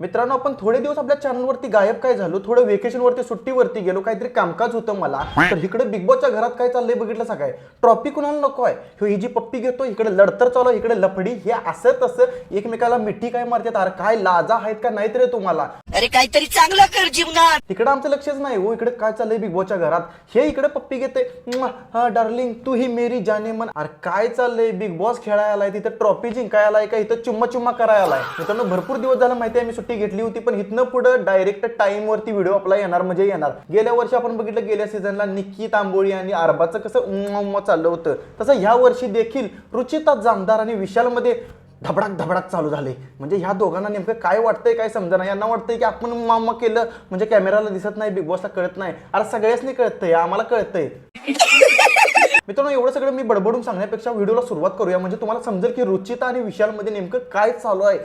मित्रांनो, आपण थोडे दिवस आपल्या चॅनलवरती गायब काय झालो, थोडं वेकेशनवरती सुट्टीवरती गेलो, काहीतरी कामकाज होतं मला. तर इकडे बिग बॉसच्या घरात काय चाललंय बघितलं सकाळी. ट्रॉफी कुणाला नको आहे, ही जी पप्पी घेतो, इकडे लढतर चालू, इकडे लफडी, हे असं तसं एकमेकाला मिठी काय मारतात. अरे काय लाजा आहेत का नाही रे तुम्हाला? अरे काहीतरी चांगलं कर जीवनात. तिकडे आमचं लक्षच नाही हो, इकडे काय चाललंय बिग बॉसच्या घरात. हे इकडे पप्पी घेते, हा डार्लिंग तू ही मेरी जाने मन. अरे काय चाललंय, बिग बॉस खेळायला आलाय, तिथं ट्रॉफी जिंकायला आलाय का इथं चुम्मा चुम्मा करायला आलाय? मित्रांनो, भरपूर दिवस झाला माहिती आहे मी सुट्टी घेतली होती, पण इथनं पुढे डायरेक्ट टाइम वरती व्हिडिओ आपला येणार म्हणजे येणार. गेल्या वर्षी आपण बघितलं, गेल्या सीझनला निक्की तांबोळी आणि अरबाचं कसं चाललं होतं, तसं ह्या वर्षी देखील रुचिता जामदार आणि विशाल मध्ये धबडाक धबडाक चालू झाले. म्हणजे ह्या दोघांना नेमकं काय वाटतंय काय समजा नाही. यांना वाटतंय की आपण मामा केलं म्हणजे कॅमेराला दिसत नाही, बिग बॉसला कळत नाही. अरे सगळ्याच कळतंय, आम्हाला कळतंय. मित्रांनो, एवढं सगळं मी बडबडून सांगण्यापेक्षा व्हिडिओला सुरुवात करूया, म्हणजे तुम्हाला समजेल की रुचिता आणि विशाल मध्ये नेमकं काय चालू आहे.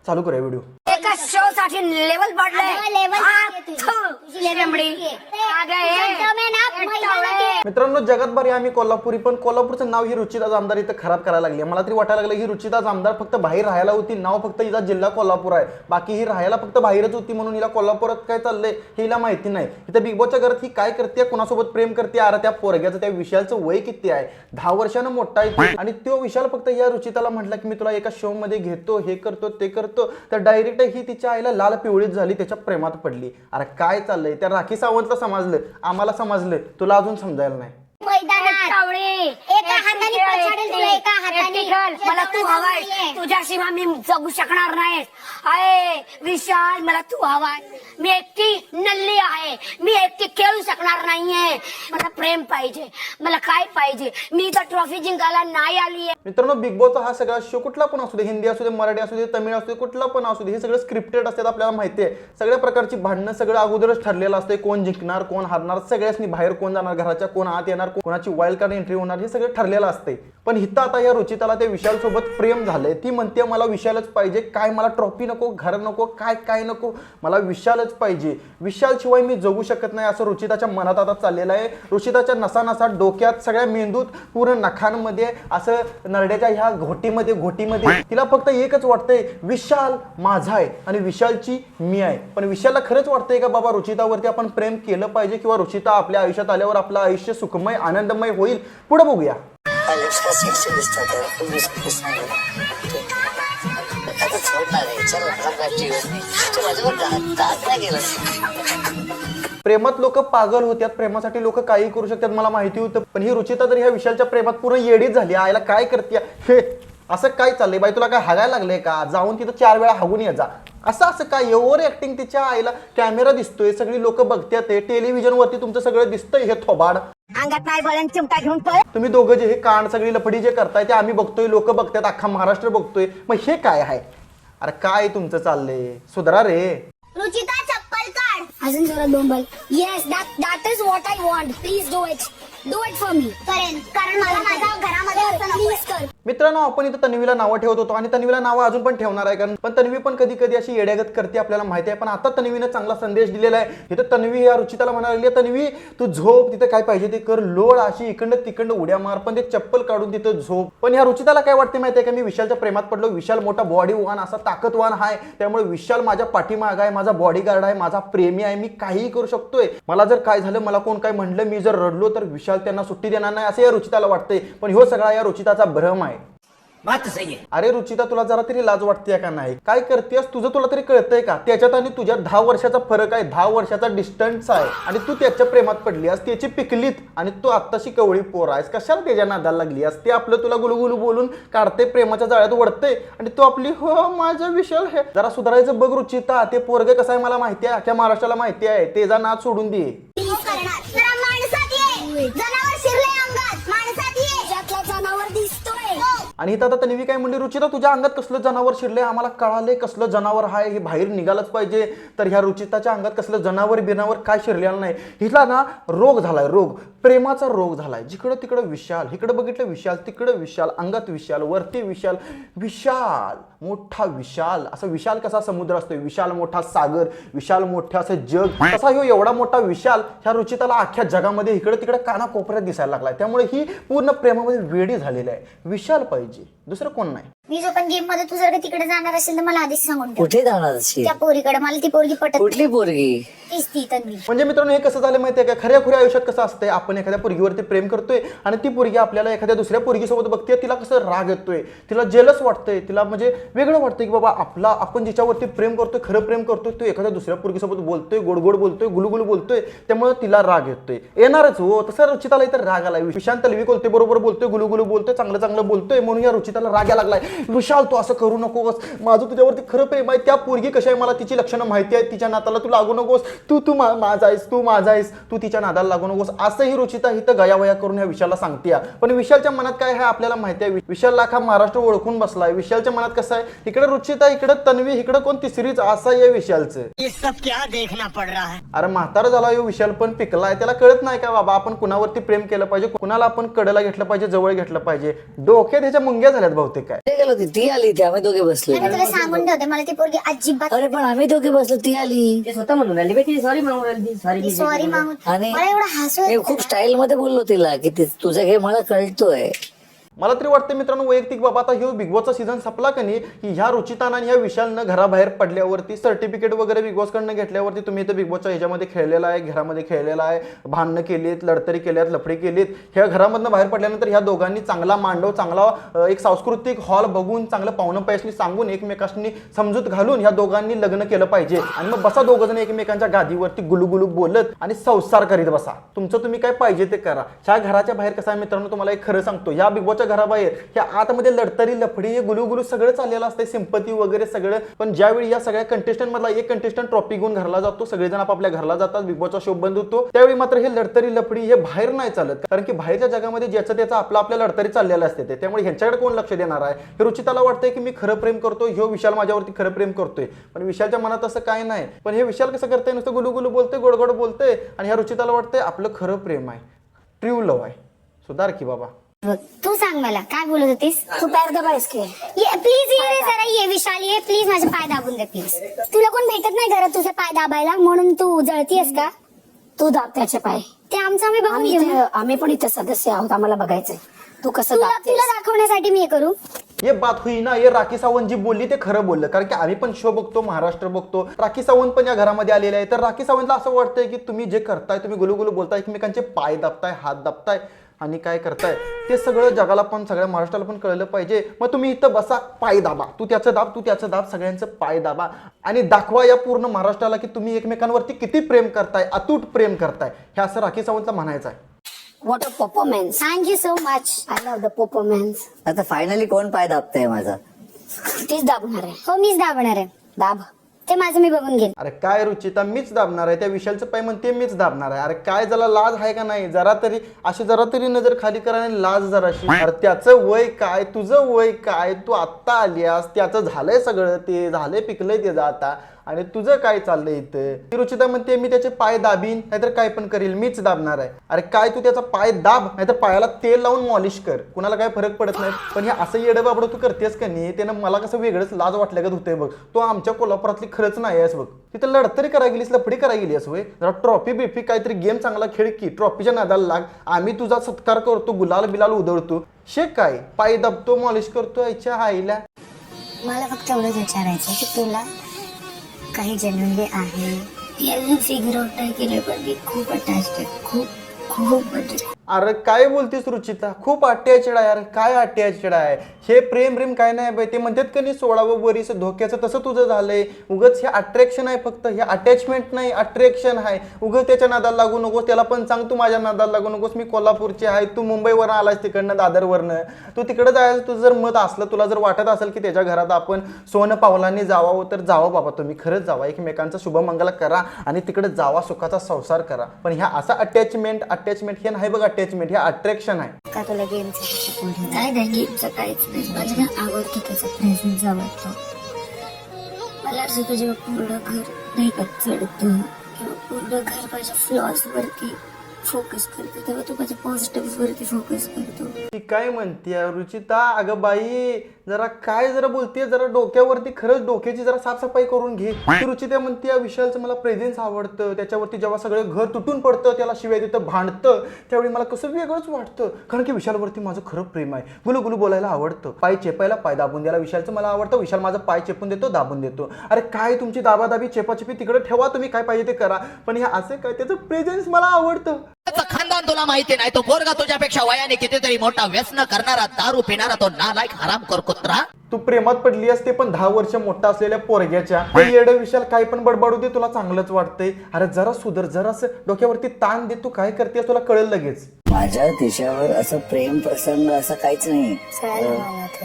चालू करूया व्हिडिओ. एका शो साठी लेवल मित्रांनो, जगात बरी आम्ही कोल्हापुरी, पण कोल्हापूरचं नाव ही रुचिता जामदार इथं खराब करायला लागली. मला तरी वाटायला लागलं ही रुचिता जामदार फक्त बाहेर राहायला होती, नाव फक्त हिचा जिल्हा कोल्हापूर आहे, बाकी ही राहायला फक्त बाहेरच होती, म्हणून हिला कोल्हापुरात काय चाललंय हे हिला माहिती नाही. इथं बिग बॉसच्या घरात ही काय करते, कोणासोबत प्रेम करते. अरे त्या पोरग्याचं, त्या विशालचं वय किती आहे, 10 वर्षानं मोठा आहे. आणि तो विशाल फक्त या रुचिताला म्हटला की मी तुला एका शो मध्ये घेतो, हे करतो ते करतो, तर डायरेक्ट ही तिच्या आईला लाल पिवळीत झाली, त्याच्या प्रेमात पडली. अरे काय चाललंय, त्या राखी सावंतला समजलं, आम्हाला समजलं, तुला अजून समजायला नाही. मला तू हवाय, तुझ्याशिवाय मी जगू शकणार नाही. अरे विशाल, मला तू हवाय, मी एकटी नल्ली आहे, मी एकटी खेळू शकणार नाहीये. मला प्रेम पाहिजे, मला काय पाहिजे, मी तर ट्रॉफी जिंकायला नाही आली आहे. मित्रांनो, बिग बॉसचा हा सगळा शो कुठला पण असू दे, हिंदी असू दे, मराठी असू दे, तमिळ असू दे, कुठला पण असू दे, हे सगळं स्क्रिप्टेड असतात. आपल्याला माहिती आहे सगळ्या प्रकारची भांडणं सगळं अगोदरच ठरलेलं असते. कोण जिंकणार, कोण हारणार, सगळ्यासनी बाहेर कोण जाणार, घराच्या कोण आत येणार, कोणाची वाईल्ड कार्ड एंट्री होणार, हे सगळं ठरलेलं असते. पण हिथं आता या रुचिताला त्या विशाल सोबत प्रेम झालंय. ती म्हणते मला विशालच पाहिजे, काय मला ट्रॉफी नको, घर नको, काय काय नको, मला विशालच पाहिजे. विशाल शिवाय मी जगू शकत नाही, असं रुचिताच्या मनात आता चाललेलं आहे. रुचिताच्या नसा डोक्यात, सगळ्या मेंदूत, पूर्ण नखांमध्ये, असं नरड्याच्या ह्या घोटीमध्ये तिला फक्त एकच वाटतंय, विशाल माझा आहे आणि विशालची मी आहे. पण विशालला खरंच वाटतंय का बाबा रुचितावरती आपण प्रेम केलं पाहिजे, किंवा रुचिता आपल्या आयुष्यात आल्यावर आपलं आयुष्य सुखमय आनंदमय होईल? पुढे बघूया. प्रेमात लोक पागल होत्यात, प्रेमासाठी लोक काही करू शकतात, मला माहिती होतं. पण ही रुचिता तर ह्या विशालच्या प्रेमात पूर्ण येडीच झाली. आईला काय करते हे, असं काय चाललंय बाई, तुला काय हागायला लागलंय का? जाऊन तिथं 4 वेळा हागून ये जा. असं काय ओव्हर ऍक्टिंग, तिच्या आईला कॅमेरा दिसतोय, सगळी लोक बघतात, टेलिव्हिजन वरती तुमचं सगळं दिसतंय, हे थोबाड. अंगात नाही बोलायला चिमटा घेऊन पळ. तुम्ही दोघं जे हे कांड सगळी लफडी जे करताय ते आम्ही बघतोय, लोक बघतात, अख्खा महाराष्ट्र बघतोय. मग हे काय आहे? अरे काय तुमचं चाललंय, सुधरा रे. रुचिता चप्पल काढ. अजून जोरात बोंबल. Yes, that is what I want. Please do it for me. करेन, कारण मला माझ्या घरामध्ये असं नकोय. मित्रांनो, आपण इथं तन्वीला नावं ठेवत होतो आणि तन्वीला नावं अजून पण ठेवणार आहे, कारण पण तन्वी पण कधी कधी अशी येड्यागत करते, आपल्याला माहिती आहे. पण आता तन्वीनं चांगला संदेश दिलेला आहे. इथं तन्वी या रुचिताला म्हणाली, तन्वी तू झोप, तिथं काय पाहिजे ते कर, लोळ, अशी इकडं तिकडं उड्या मार, पण ते चप्पल काढून तिथं झोप. पण ह्या रुचिताला काय वाटते माहिती आहे का, मी विशालच्या प्रेमात पडलो, विशाल मोठा बॉडीवान, असा ताकदवान आहे, त्यामुळे विशाल माझ्या पाठीमाग आहे, माझा बॉडीगार्ड आहे, माझा प्रेमी आहे, मी काहीही करू शकतोय. मला जर काय झालं, मला कोण काय म्हणलं, मी जर रडलो तर विशाल त्यांना सुट्टी देणार नाही, असं या रुचिताला वाटतंय. पण ह्यो सगळा या रुचिताचा भ्रम आहे. अरे रुचिता, तुला जरा तरी लाज वाटते का नाही? काय करतेस तुझं, तुला तरी कळतंय का? त्याच्यात आणि तुझ्या 10 वर्षाचा फरक आहे, 10 वर्षाचा डिस्टन्स आहे. आणि तू त्याच्या प्रेमात पडली आहेस, त्याची पिकलीत, आणि तू आत्ताशी कवळी पोर आहेस, कशाला त्याच्या नादाला लागली आहेस? ते आपलं तुला गुलगुलू बोलून काढते, प्रेमाच्या जाळ्यात वडते, आणि तू आपली हो माझा विशाल हे. जरा सुधारायचं बघ रुचिता. ते पोरग कसं आहे मला माहिती आहे, अख्ख्या महाराष्ट्राला माहिती आहे. तेजा नाद सोडून दे. आणि इथं आता तन्वी काय म्हणली, रुचिता तुझ्या अंगात कसलं जनावर शिरलंय, आम्हाला कळालंय कसलं जनावर आहे, हे बाहेर निघालंच पाहिजे. तर ह्या रुचिताच्या अंगात कसलं जनावर बिनावर काय शिरलेलं नाही. हिला ना रोग झालाय, रोग, प्रेमाचा रोग झालाय. जिकडं तिकडं विशाल, इकडं बघितलं विशाल, तिकडं विशाल, अंगात विशाल, वरती विशाल, विशाल मोठा विशाल. असं विशाल कसा समुद्र असतोय, विशाल मोठा सागर, विशाल मोठा असं जग, तसा ह्यो एवढा मोठा विशाल ह्या रुचिताला अख्ख्या जगामध्ये इकडं तिकडं कानाकोपऱ्यात दिसायला लागलाय. त्यामुळे ही पूर्ण प्रेमामध्ये वेडी झालेली आहे. विशाल पाहिजे, दुसरं कोण नाही. मी जो पण गेम मध्ये तू जर का तिकडे जाणार असेल तर मला आधीच सांगून ठेव. कुठे जाणार अशी? त्या पोरीकडे मला ती पोरगी पटत नाही. कुठली पोरगी? तीच ती तन्वी. म्हणजे मित्रांनो हे कसं झालं माहितीये का, खऱ्या खुऱ्या आयुष्यात कसं असतंय, आपण एखाद्या पोरगीवरती प्रेम करतोय आणि ती पोरगी आपल्याला एखाद्या दुसऱ्या पोरगीसोबत बघते, तिला कसं राग येतोय, तिला जेलस वाटतंय, तिला म्हणजे वेगळं वाटतंय की बाबा आपण जिच्यावरती प्रेम करतोय, खरं प्रेम करतोय, तो एखाद्या दुसऱ्या पोरगीसोबत बोलतोय, गोड गोड बोलतोय, गुलगुल बोलतोय, त्यामुळे तिला राग येतोय. येणारच हो. तसं रुचिताला इथं राग आलाय. विशांत तलवी बोलतोय, बरोबर बोलतोय, गुलगुलू बोलतोय, चांगलं चांगलं बोलतोय, म्हणून या रुचिताला राग यायला लागलाय. विशाल तू असं करू नकोस, माझं तुझ्यावरती खरं प्रेम आहे. त्या पोरगी कशी आहे मला तिची लक्षणं माहिती आहे, तिच्या नाताला तू लागू नकोस, तू माझा आहेस, तू माझा आहेस, तू तिच्या नादाला लागू नकोस, असंही रुचिता इथं गयावया करून ह्या विशालला सांगते. पण विशालच्या मनात काय आहे आपल्याला माहिती आहे. विशालला हा महाराष्ट्र ओळखून बसलाय. विशालच्या मनात कसं आहे, इकडे रुचिता, इकडे तन्वी, इकडे कोण तिसरीच, असं आहे विशालचं. ये सब क्या देखना पड़ रहा है? अरे म्हातारा झाला हो विशाल, पण पिकलाय. त्याला कळत नाही का बाबा आपण कुणावरती प्रेम केलं पाहिजे, कुणाला आपण कडेला घेतलं पाहिजे, जवळ घेतलं पाहिजे. डोक्यात ह्याच्या मुंग्या झाल्यात बहुतेक. काय कुठे गेलो ती आली, ती आम्ही दोघे बसलो. मी तुला सांगून ठेवते मला ती पोरगी अजिबात. अरे पण आम्ही दोघे बसलो, ती आली ते स्वतः म्हणून राहिली बाई, सॉरी म्हणून राहिली, सॉरी सॉरी मागून आणि मला एवढं हसू हे खूप स्टाईल मध्ये बोललो तिला की तुझं हे मला कळतोय. मला तरी वाटतं मित्रांनो वैयक्तिक बाबा, आता ह्यो बिग बॉसचा सीझन संपला का नाही, की ह्या रुचिताना आणि ह्या विशालनं घराबाहेर पडल्यावरती सर्टिफिकेट वगैरे बिग बॉसकडनं घेतल्यावरती तुम्ही इथं बिग बॉसच्या ह्याच्यामध्ये खेळलेला आहे, घरामध्ये खेळलेला आहे, भांडणं केलीत, लढतरी केल्यात, लफडी केलीत. ह्या घरामधनं बाहेर पडल्यानंतर ह्या दोघांनी चांगला मांडव, चांगला एक सांस्कृतिक हॉल बघून, चांगलं पाहुणं पैसनी सांगून, एकमेकांनी समजूत घालून ह्या दोघांनी लग्न केलं पाहिजे. आणि मग बसा दोघं जण एकमेकांच्या गादीवरती गुलुगुलू बोलत आणि संसार करीत बसा. तुमचं तुम्ही काय पाहिजे ते करा. ह्या घराच्या बाहेर कसं आहे मित्रांनो, तुम्हाला एक खरं सांगतो, या बिग बॉसच्या घराबाहेर ह्या आतमध्ये लढतरी, लफडी, गुलुगुलू सगळं चाललेलं असते, सिंपती वगैरे सगळं. पण ज्यावेळी या सगळ्या कंटेस्टंट मधला एक कंटेस्टंट ट्रॉफी घेऊन घरला जातो, सगळेजण आपापल्या घरला जातात, बिग बॉसचा शो बंद होतो, त्यावेळी मात्र हे लढतरी, लफडी हे बाहेर नाही चालत. कारण की बाहेरच्या जगामध्ये ज्याचं त्याचं आपल्या लढतरी चाललेलं असते ते, त्यामुळे ह्यांच्याकडे कोण लक्ष देणार आहे. हे रुचिताला वाटतंय की मी खरं प्रेम करतोय, ह्यो विशाल माझ्यावरती खरं प्रेम करतोय, पण विशालच्या मनात असं काय नाही. पण हे विशाल कसं करतंय, नुसतं गुलुगुलू बोलतोय, गोडगोड बोलतोय, आणि ह्या रुचिताला वाटतंय आपलं खरं प्रेम आहे, ट्रू लव्ह आहे. सुधार की बाबा. तू सांग मला काय बोलत होतीस. तू पैर दबायस की प्लीज ये रे जरा, ये विशाल, ये प्लीज माझे पाय दाबून दे प्लीज. तुला कोण भेटत नाही घरात तुझे पाय दाबायला, म्हणून तू जळतीयस का. तू दाब त्याचे पाय. ते आमचं आम्ही बघून घेऊ ना. आम्ही पण इथे सदस्य आहोत, आम्हाला बघायचंय तू कसं तुला दाबतेस. दाखवण्यासाठी मी हे करू. ये बात हुई ना, ये राखी सावंत जी बोलली ते खरं बोललं. कारण की आम्ही पण शो बघतो, महाराष्ट्र बघतो, राखी सावंत पण या घरामध्ये आलेले आहे. तर राखी सावंतला असं वाटतंय की तुम्ही जे करताय, तुम्ही गुलुगुलू बोलताय, एकमेकांचे पाय दाबताय, हात दाबताय आणि काय करताय ते सगळं जगाला पण, सगळ्या महाराष्ट्राला पण कळलं पाहिजे. मग तुम्ही इथं बसा, पाय दाबा, तू त्याचं दाब, तू त्याचं दाब, सगळ्यांचं पाय दाबा आणि दाखवा या पूर्ण महाराष्ट्राला की तुम्ही एकमेकांवरती किती प्रेम करताय, अतूट प्रेम करताय. हे असं राखी सावंतला म्हणायचं आहे. What a performance. Thank you so much. I love the performance. आता फायनली कोण पाय दाबतंय माझा? तीच दाबणार आहे. हो मीच दाबणार आहे. दाब. ते माझं मी बघून घेईन. अरे काय रुचिता, मीच दाबणार आहे. त्या विशालचं पाय म्हणते मीच दाबणार आहे. अरे काय झाला, लाज आहे का नाही जरा तरी, अशी जरा तरी नजर खाली करा आणि लाज जराशी. अरे त्याचं वय काय, तुझं वय काय, तू आत्ता आलीस, त्याचं झालंय सगळं, ते झालंय, पिकलंय त्याचं आता, आणि तुझं काय चाललंय इथं. ती रुचिता म्हणते मी त्याचे पाय दाबीन, नाहीतर काय पण करील, मीच दाबणार आहे. अरे काय तू त्याचा पाय दाब, नाहीतर पायाला तेल लावून मॉलिश कर, कुणाला काय फरक पडत नाही. पण हे असं येडं बाबडं तू करतेस का नाही, त्यानं मला कसं वेगळंच लाज वाटल्यागत होतंय बघ. तो आमच्या कोल्हापुरातली खरंच नाही आहेस बघ. तिथं लढतरी करायला गेलीस, लफडी करायला गेलीस होय. जरा ट्रॉफी बिफी काहीतरी गेम चांगला खेळ की, ट्रॉफीच्या नादाला लाग. आम्ही तुझा सत्कार करतो, गुलाल बिलाल उधळतो, शे काय पाय दाबतो, मॉलिश करतो, आईच्या आईला. मला फक्त एवढंच विचारायचं की तुला काही जेन्युइनली आहे. मी फिगर आउट नाही केलं, पण मी खूप अटॅच्ड आहे, खूप म्हणजे. अरे काय बोलतीस रुचिता, खूप अटॅचड आहे. अरे काय अटॅचड आहे, हे प्रेम प्रेम काय नाही बाई. ते म्हणतात का नाही 16वं वरीस धोक्याचं, तसं तुझं झालंय. उगच हे अट्रॅक्शन आहे फक्त, हे अटॅचमेंट नाही, अट्रॅक्शन आहे. उगच त्याच्या नादाला लागू नकोस. त्याला पण सांग तू माझ्या नादाला लागू नकोस, मी कोल्हापूरची आहे, तू मुंबईवरनं आलास तिकडनं, दादरवरनं. तू तिकडं जायचं तुझं जर मत असलं, तुला जर वाटत असेल की त्याच्या घरात आपण सोनं पावलांनी जावावं, तर जावं बाबा, तुम्ही खरंच जावा, एकमेकांचं शुभमंगल करा आणि तिकडे जावा, सुखाचा संसार करा. पण ह्या असा अटॅचमेंट हे नाही बघ, अटॅचमेंट हे अट्रॅक्शन आहे. का तुला गेमचं काय नाही गेमचं काहीच नाही. माझ्या आवडतं त्याचा प्रेझेन्स आवडतो. मला असं तुझ्या पूर्ण घर नाही का चढतं, किंवा पूर्ण घर माझ्या फ्लॉज वरती फोकस करतो, तेव्हा तू माझ्या पॉझिटिव्ह वरती फोकस करतो. ती काय म्हणते रुचिता, अगं बाई जरा काय जरा बोलते, जरा डोक्यावरती खरंच डोक्याची जरा साफसफाई करून घे. ती रुचिता म्हणते या विशालचं मला प्रेझेन्स आवडतं, त्याच्यावरती जेव्हा सगळं घर तुटून पडतं, त्याला शिवाय तिथं भांडतं, त्यावेळी मला कसं वेगळंच वाटतं, कारण की विशालवरती माझं खरं प्रेम आहे. गुलू गुलू बोलायला आवडतं, पाय चेपायला पाय दाबून द्यायला विशालचं मला आवडतं, विशाल माझं पाय चेपून देतो, दाबून देतो. अरे काय तुमची दाबादाबी चेपाचेपी तिकडे ठेवा, तुम्ही काय पाहिजे ते करा, पण हे असे काय त्याचं प्रेझेन्स मला आवडतं. खानदान तुला माहिती नाही, तो पोरगा तुझ्यापेक्षा वयाने कितीतरी मोठा व्यसन करणारा, दारू पिणारा, तो नालायक हरामखोर कुत्रा. तू प्रेमात पडली असते पण 10 वर्ष मोठा असलेल्या पोरग्याच्या. येडं विशाल काय पण बडबडू दे, तुला चांगलंच वाटतंय. अरे जरा सुधर, जरासं डोक्यावरती ताण दे, तू काय करतेस तुला कळेल लगेच. माझ्या तिच्यावर असं प्रेम प्रसंग असं काहीच नाही.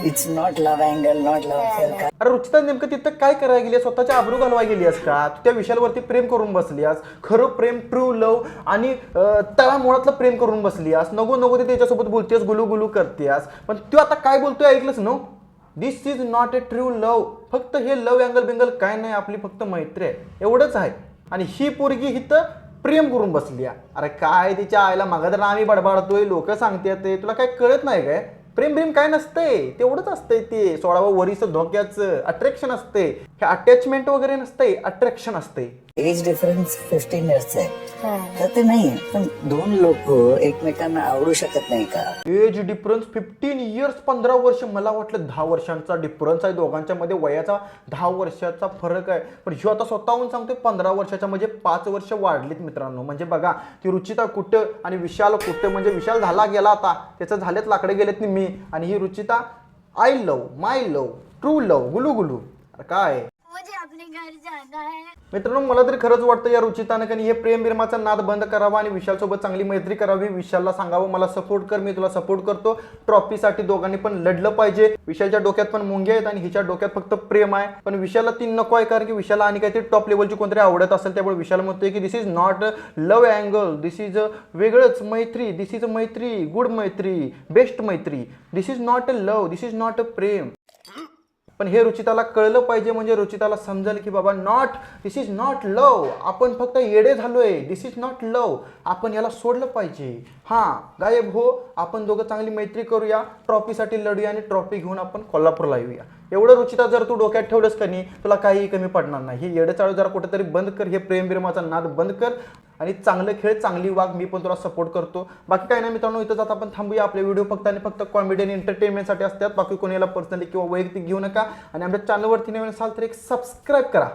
It's not love angle, not love. अरे रुचिता नेमकं तिथं काय करायला गेली, स्वतःच्या आबरू घालवाय गेलीस का? तू त्या विशालवरती प्रेम करून बसलीस, खरं प्रेम, ट्रू लव्ह आणि तळामुळातलं प्रेम करून बसलीस. नको नको ते त्याच्यासोबत बोलतेस, गुलू गुलू करतेस, पण तू आता काय बोलतोय ऐकलंच no. This is not a true love. फक्त हे लव्ह अँगल बिंगल काय नाही, आपली फक्त मैत्री आहे, एवढंच आहे. आणि ही पोरगी हिथं प्रेम करून बसली. अरे काय तिच्या आईला मागा तर आम्ही बडबडतोय, लोक सांगतात ते, तुला काय कळत नाही काय? प्रेम प्रेम काय नसतंय, तेवढंच असतंय ते 16व्या वरीचं धोक्याचं अट्रॅक्शन असते. हे अटॅचमेंट वगैरे नसतंय, अट्रॅक्शन असते. एज डिफरन्स 15 इयर्स आहे, तर ते नाही. पण दोन लोक एकमेकांना आवडू शकत नाही का? एज डिफरन्स 15 इयर्स, 15 वर्ष. मला वाटलं 10 वर्षांचा डिफरन्स आहे दोघांच्या मध्ये, वयाचा 10 वर्षाचा फरक आहे. पण ह्यो आता स्वतःहून सांगतोय 15 वर्षाच्या, म्हणजे 5 वर्ष वाढलीत मित्रांनो. म्हणजे बघा ती रुचिता कुठं आणि विशाल कुठं, म्हणजे विशाल झाला गेला आता, त्याचं झालेत लाकडे गेलेत मी, आणि ही Ruchita I love, my love, true love, गुलू गुलू. अरे काय मुझे अपने घर जाना है. मित्रांनो मला तरी खरंच वाटतं या रुचितानं की हे प्रेम बिरमाचा नाद बंद करावा आणि विशाल सोबत चांगली मैत्री करावी. विशालला सांगावं मला सपोर्ट कर, मी तुला सपोर्ट करतो. ट्रॉफीसाठी दोघांनी पण लढलं पाहिजे. विशालच्या डोक्यात पण मुंग्या आहेत आणि हिच्या डोक्यात फक्त प्रेम आहे, पण विशालला ती नको आहे, कारण की विशालला आणि काहीतरी टॉप लेवलची कोणतरी आवडत असेल. त्यामुळे विशाल म्हणतोय की this is not a love angle, this is a वेगळंच मैत्री, दिस इज अ मैत्री, गुड मैत्री, बेस्ट मैत्री. This is not a love, this is not a प्रेम. पण हे रुचिताला कळलं पाहिजे, म्हणजे रुचिताला समजेल की बाबा not, this is not love. आपण फक्त येडे झालोय, दिस इज नॉट लव्ह. आपण याला सोडलं पाहिजे. हां गायब हो, आपण दोघं चांगली मैत्री करूया, ट्रॉफीसाठी लढूया आणि ट्रॉफी घेऊन आपण कोल्हापूरला येऊया. एवढं रुचिता जर तू डोक्यात ठेवलंस का नाही, तुला काही कमी पडणार नाही. हे येडं चाळू जरा कुठेतरी बंद कर, हे प्रेम बिरमाचा नाद बंद कर आणि चांगलं खेळ, चांगली वाग. मी पण तुला सपोर्ट करतो. बाकी काय नाही मित्रांनो, इथं जात आपण थांबूया. आपले व्हिडिओ फक्त आणि फक्त कॉमेडी आणि एंटरटेनमेंटसाठी असतात. बाकी कोणी याला पर्सनली किंवा वैयक्तिक घेऊ नका. आणि आमच्या चॅनलवरती नवीन असाल तर एक सबस्क्राईब करा.